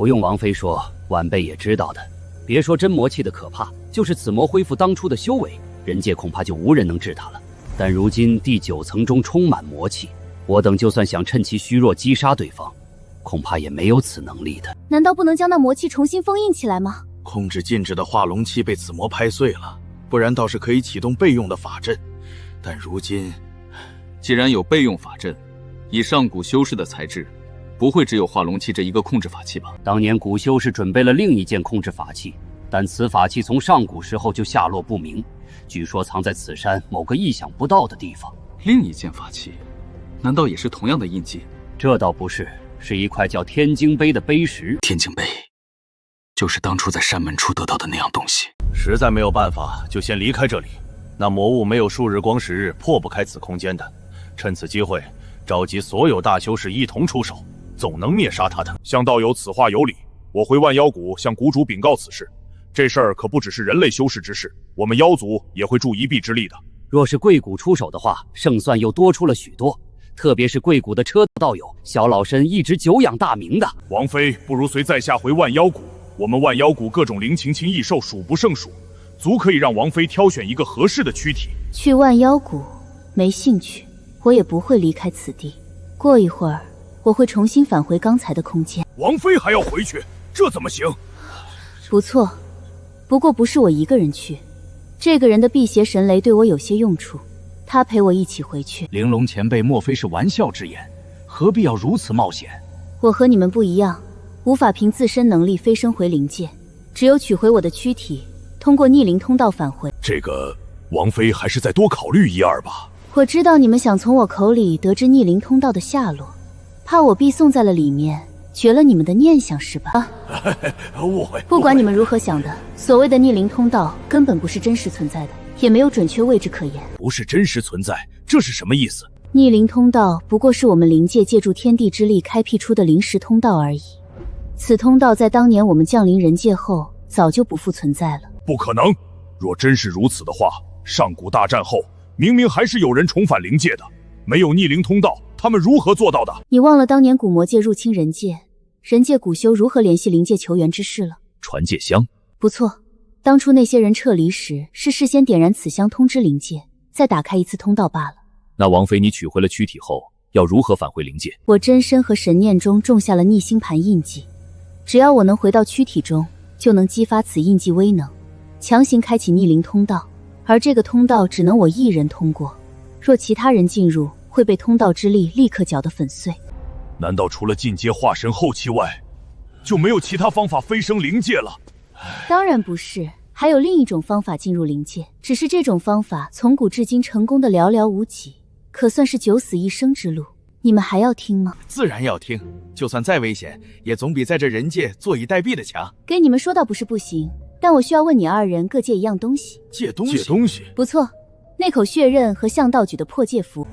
不用王妃说，晚辈也知道的。别说真魔气的可怕，就是此魔恢复当初的修为，人界恐怕就无人能治他了。但如今第9层中充满魔气，我等就算想趁其虚弱击杀对方，恐怕也没有此能力的。难道不能将那魔气重新封印起来吗？控制禁制的化龙器被此魔拍碎了，不然倒是可以启动备用的法阵。但如今，既然有备用法阵，以上古修士的才智，不会只有化龙器这一个控制法器吧？当年古修士准备了另一件控制法器，但此法器从上古时候就下落不明，据说藏在此山某个意想不到的地方。另一件法器，难道也是同样的印记？这倒不是，是一块叫天经碑的碑石。天经碑，就是当初在山门处得到的那样东西。实在没有办法，就先离开这里。那魔物没有数日光时日破不开此空间的，趁此机会召集所有大修士一同出手，总能灭杀他的。向道友此话有理，我回万妖谷向谷主禀告此事。这事儿可不只是人类修士之事，我们妖族也会助一臂之力的。若是贵谷出手的话，胜算又多出了许多。特别是贵谷的车道友小老身一直久仰大名的。王妃不如随在下回万妖谷，我们万妖谷各种灵禽禽异兽数不胜数，足可以让王妃挑选一个合适的躯体。去万妖谷没兴趣，我也不会离开此地。过一会儿我会重新返回刚才的空间。王妃还要回去，这怎么行？不错，不过不是我一个人去，这个人的辟邪神雷对我有些用处，他陪我一起回去。玲珑前辈莫非是玩笑之言？何必要如此冒险？我和你们不一样，无法凭自身能力飞升回灵界，只有取回我的躯体，通过逆灵通道返回。这个王妃还是再多考虑一二吧。我知道你们想从我口里得知逆灵通道的下落，怕我必送在了里面，绝了你们的念想是吧？误会。不管你们如何想的，所谓的逆灵通道根本不是真实存在的，也没有准确位置可言。不是真实存在，这是什么意思？逆灵通道不过是我们灵界借助天地之力开辟出的临时通道而已。此通道在当年我们降临人界后，早就不复存在了。不可能！若真是如此的话，上古大战后，明明还是有人重返灵界的，没有逆灵通道，他们如何做到的？你忘了当年古魔界入侵人界，人界古修如何联系灵界求援之事了？传界香。不错，当初那些人撤离时，是事先点燃此香通知灵界，再打开一次通道罢了。那王妃，你取回了躯体后，要如何返回灵界？我真身和神念中种下了逆星盘印记，只要我能回到躯体中，就能激发此印记威能，强行开启逆灵通道。而这个通道只能我一人通过，若其他人进入，会被通道之力立刻搅得粉碎。难道除了进阶化神后期外，就没有其他方法飞升灵界了？当然不是，还有另一种方法进入灵界，只是这种方法从古至今成功的寥寥无几，可算是九死一生之路。你们还要听吗？自然要听，就算再危险，也总比在这人界坐以待毙的强。给你们说倒不是不行，但我需要问你二人各借一样东西。借东西？借东西？不错，那口血刃和向道举的破戒符。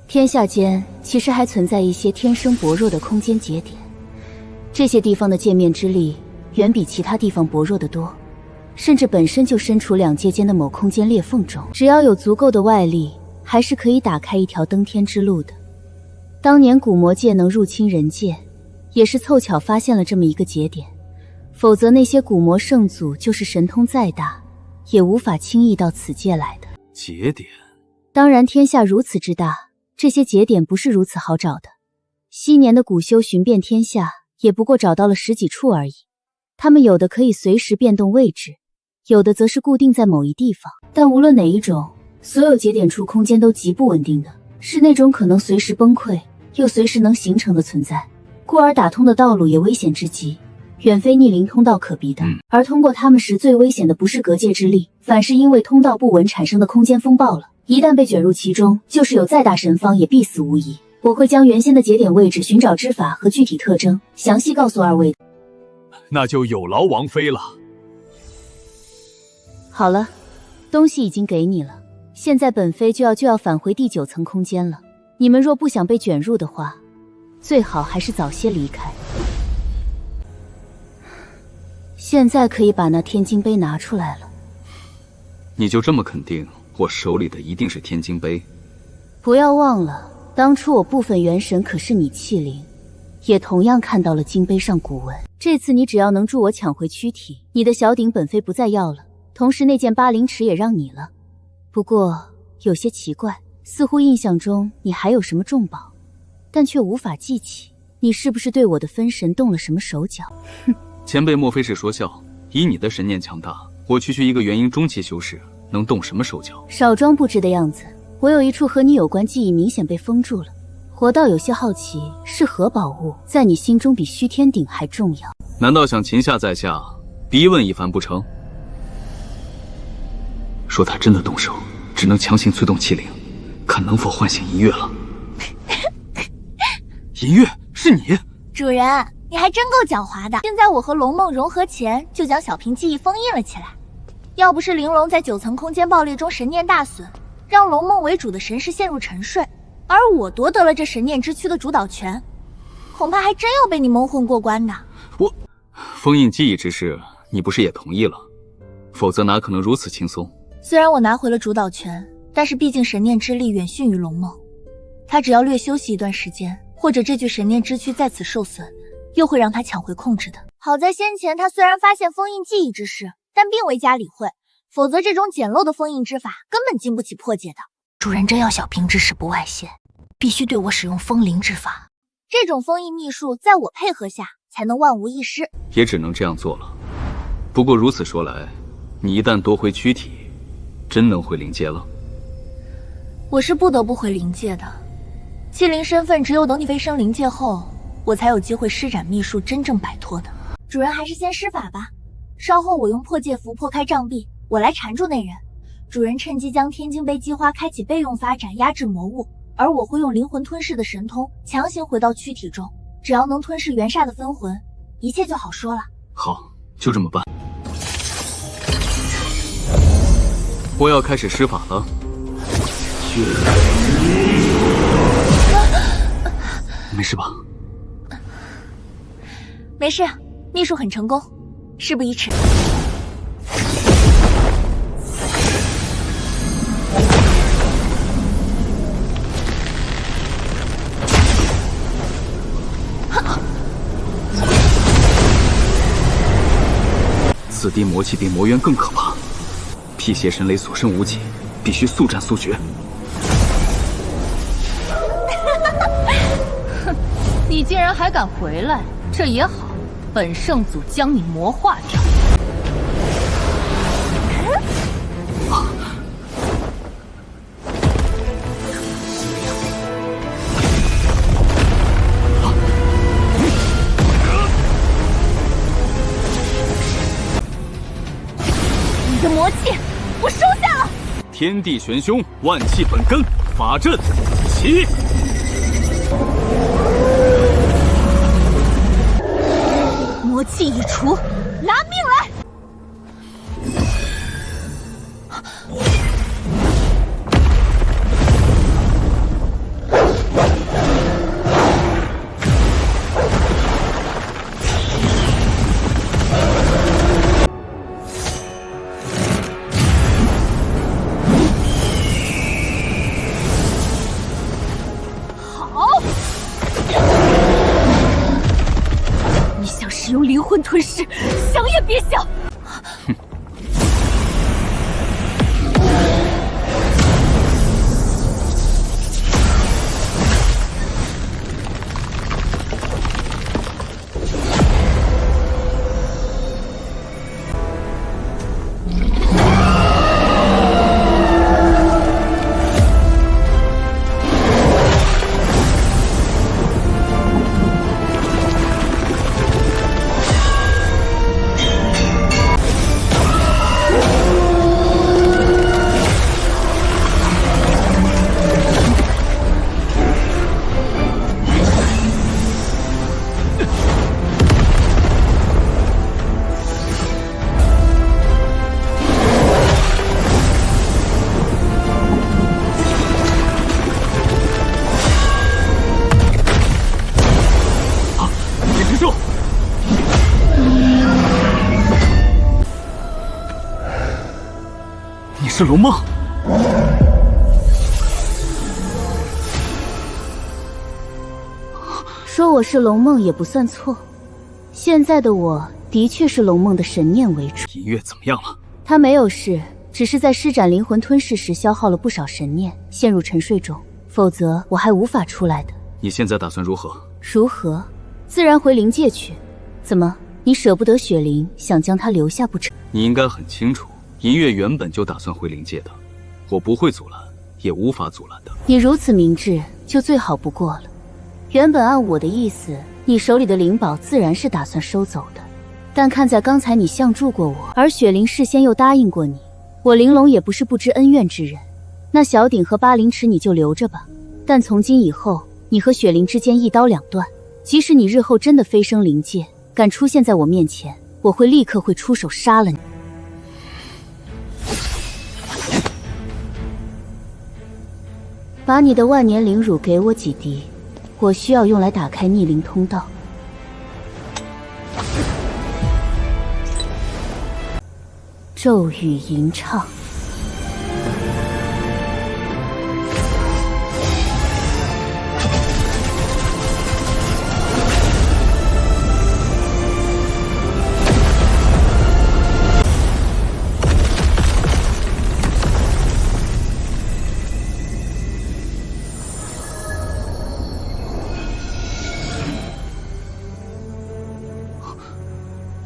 天下间其实还存在一些天生薄弱的空间节点，这些地方的界面之力远比其他地方薄弱得多，甚至本身就身处两界间的某空间裂缝中，只要有足够的外力，还是可以打开一条登天之路的。当年古魔界能入侵人界，也是凑巧发现了这么一个节点，否则那些古魔圣祖就是神通再大，也无法轻易到此界来的。节点？当然，天下如此之大，这些节点不是如此好找的。昔年的古修寻遍天下，也不过找到了10几处而已。他们有的可以随时变动位置，有的则是固定在某一地方。但无论哪一种，所有节点处空间都极不稳定的，是那种可能随时崩溃，又随时能形成的存在。故而打通的道路也危险至极，远非逆灵通道可比的。而通过它们时最危险的不是隔界之力，反是因为通道不稳产生的空间风暴了。一旦被卷入其中，就是有再大神方也必死无疑。我会将原先的节点位置、寻找之法和具体特征详细告诉二位。那就有劳王妃了。好了，东西已经给你了，现在本妃就要返回第9层空间了。你们若不想被卷入的话，最好还是早些离开。现在可以把那天经碑拿出来了。你就这么肯定我手里的一定是天经碑？不要忘了，当初我部分元神可是你弃灵，也同样看到了金碑上古文。这次你只要能助我抢回躯体，你的小鼎本妃不再要了，同时那件巴陵池也让你了。不过有些奇怪，似乎印象中你还有什么重宝，但却无法记起。你是不是对我的分神动了什么手脚？哼！前辈莫非是说笑？以你的神念强大，我区区一个元婴中期修士，能动什么手脚？少装不知的样子。我有一处和你有关记忆明显被封住了，活到有些好奇，是何宝物在你心中比虚天鼎还重要？难道想擒下在下，逼问一番不成？说他真的动手，只能强行催动气灵，看能否唤醒银月了。银月，是你！主人，你还真够狡猾的，竟在我和龙梦融合前就将小瓶记忆封印了起来。要不是玲珑在9层空间爆裂中神念大损，让龙梦为主的神识陷入沉睡，而我夺得了这神念之躯的主导权，恐怕还真要被你蒙混过关的。我封印记忆之事，你不是也同意了？否则哪可能如此轻松？虽然我拿回了主导权，但是毕竟神念之力远逊于龙梦，他只要略休息一段时间，或者这具神念之躯在此受损，又会让他抢回控制的。好在先前他虽然发现封印记忆之事，但并未加理会，否则这种简陋的封印之法根本经不起破解的。主人真要小瓶之事不外泄，必须对我使用封灵之法，这种封印秘术在我配合下才能万无一失。也只能这样做了。不过如此说来，你一旦夺回躯体，真能回灵界了？我是不得不回灵界的，气灵身份只有等你飞升灵界后，我才有机会施展秘术真正摆脱的。主人还是先施法吧，稍后我用破戒符破开障壁，我来缠住那人。主人趁机将天津杯姬花开启备用发展压制魔物，而我会用灵魂吞噬的神通强行回到躯体中，只要能吞噬袁煞的分魂，一切就好说了。好，就这么办。我要开始施法了。没事吧？没事，秘术很成功，事不宜迟。此地魔气比魔渊更可怕，辟邪神雷所剩无几，必须速战速决。哼，你竟然还敢回来，这也好，本圣祖将你魔化掉。你的魔气，我收下了。天地玄凶，万气本根，法阵起。魔气已除，拿命来！使用灵魂吞噬，想也别想！哼！是龙梦，说我是龙梦也不算错。现在的我的确是龙梦的神念为主。银月怎么样了？他没有事，只是在施展灵魂吞噬时消耗了不少神念，陷入沉睡中，否则我还无法出来的。你现在打算如何？如何？自然回灵界去。怎么，你舍不得雪灵，想将她留下不成？你应该很清楚，银月原本就打算回灵界的，我不会阻拦，也无法阻拦的。你如此明智，就最好不过了。原本按我的意思，你手里的灵宝自然是打算收走的，但看在刚才你相助过我，而雪灵事先又答应过你，我玲珑也不是不知恩怨之人。那小鼎和巴陵池你就留着吧，但从今以后，你和雪灵之间一刀两断。即使你日后真的飞升灵界，敢出现在我面前，我会立刻出手杀了你。把你的万年灵乳给我几滴，我需要用来打开逆灵通道。咒语吟唱。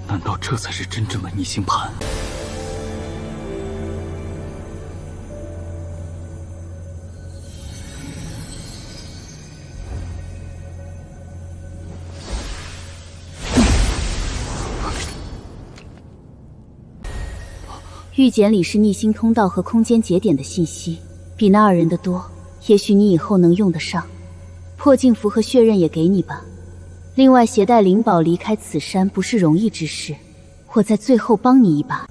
难道这才是真正的逆星盘？玉简里是逆星通道和空间节点的信息，比那二人的多，也许你以后能用得上。破镜符和血刃也给你吧。另外，携带灵宝离开此山不是容易之事，我在最后帮你一把。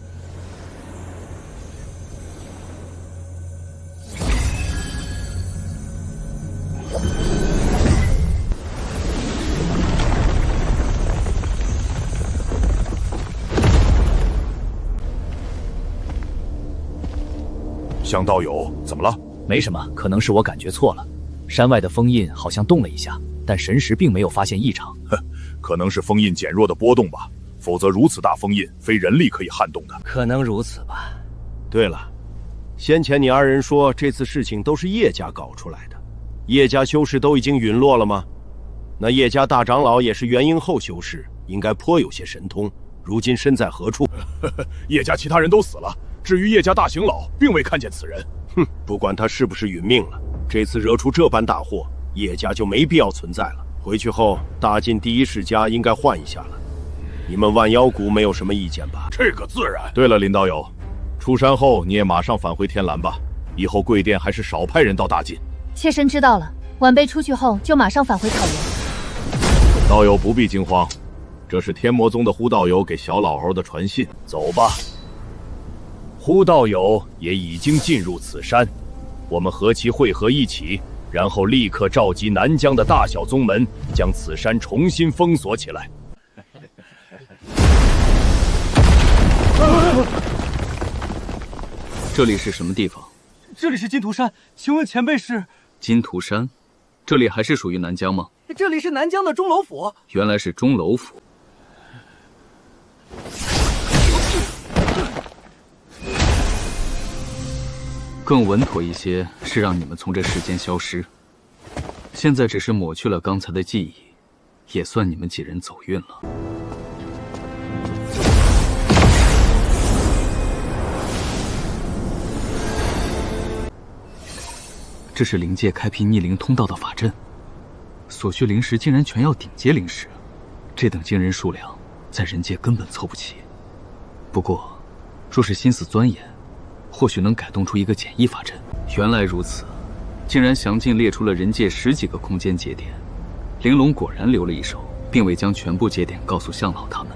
向道友，怎么了？没什么，可能是我感觉错了。山外的封印好像动了一下，但神识并没有发现异常。可能是封印减弱的波动吧，否则如此大封印，非人力可以撼动的。可能如此吧。对了，先前你二人说这次事情都是叶家搞出来的，叶家修士都已经陨落了吗？那叶家大长老也是元婴后修士，应该颇有些神通，如今身在何处？叶家其他人都死了，至于叶家大行老，并未看见此人。哼，不管他是不是殒命了，这次惹出这般大祸，叶家就没必要存在了。回去后，大晋第一世家应该换一下了。你们万妖谷没有什么意见吧？这个自然。对了，林道友，出山后你也马上返回天蓝吧，以后贵殿还是少派人到大晋。妾身知道了，晚辈出去后就马上返回草原。道友不必惊慌，这是天魔宗的呼道友给小老猴的传信。走吧。呼道友也已经进入此山，我们和其汇合一起，然后立刻召集南疆的大小宗门，将此山重新封锁起来。这里是什么地方？这里是金图山，请问前辈是？金图山，这里还是属于南疆吗？这里是南疆的钟楼府。原来是钟楼府。更稳妥一些是让你们从这世间消失，现在只是抹去了刚才的记忆，也算你们几人走运了。这是灵界开辟逆灵通道的法阵，所需灵石竟然全要顶阶灵石，这等惊人数量，在人界根本凑不齐。不过，若是心思钻研，或许能改动出一个简易法阵。原来如此，竟然详尽列出了人界10几个空间节点。玲珑果然留了一手，并未将全部节点告诉向老他们。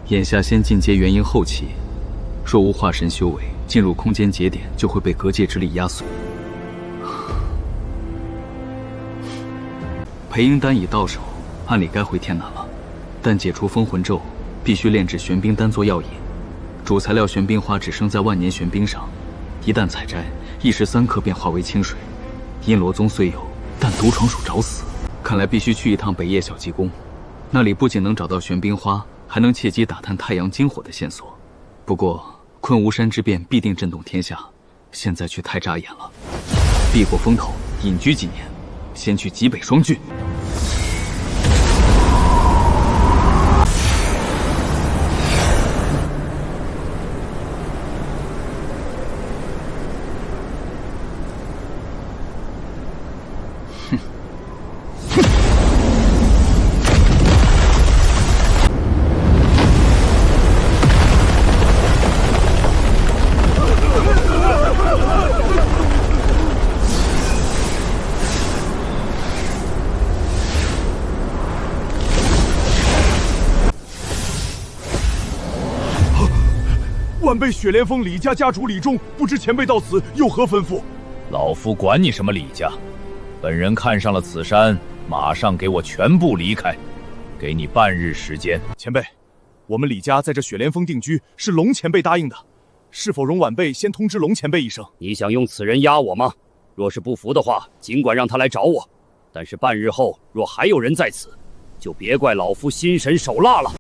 眼下先进阶元婴后期，若无化神修为，进入空间节点就会被隔界之力压碎。培婴丹已到手，按理该回天南了，但解除封魂咒，必须炼制玄冰丹做药引。主材料玄冰花只生在万年玄冰上，一旦采摘，1时3刻便化为清水。阴罗宗虽有，但独闯鼠找死。看来必须去一趟北夜小济宫，那里不仅能找到玄冰花，还能借机打探太阳金火的线索。不过昆吾山之变必定震动天下，现在去太扎眼了。避过风头，隐居几年，先去极北双郡。晚辈雪莲峰李家家主李忠，不知前辈到此有何吩咐？老夫管你什么李家，本人看上了此山，马上给我全部离开，给你半日时间。前辈，我们李家在这雪莲峰定居，是龙前辈答应的，是否容晚辈先通知龙前辈一声？你想用此人压我吗？若是不服的话，尽管让他来找我，但是半日后若还有人在此，就别怪老夫心神手辣了。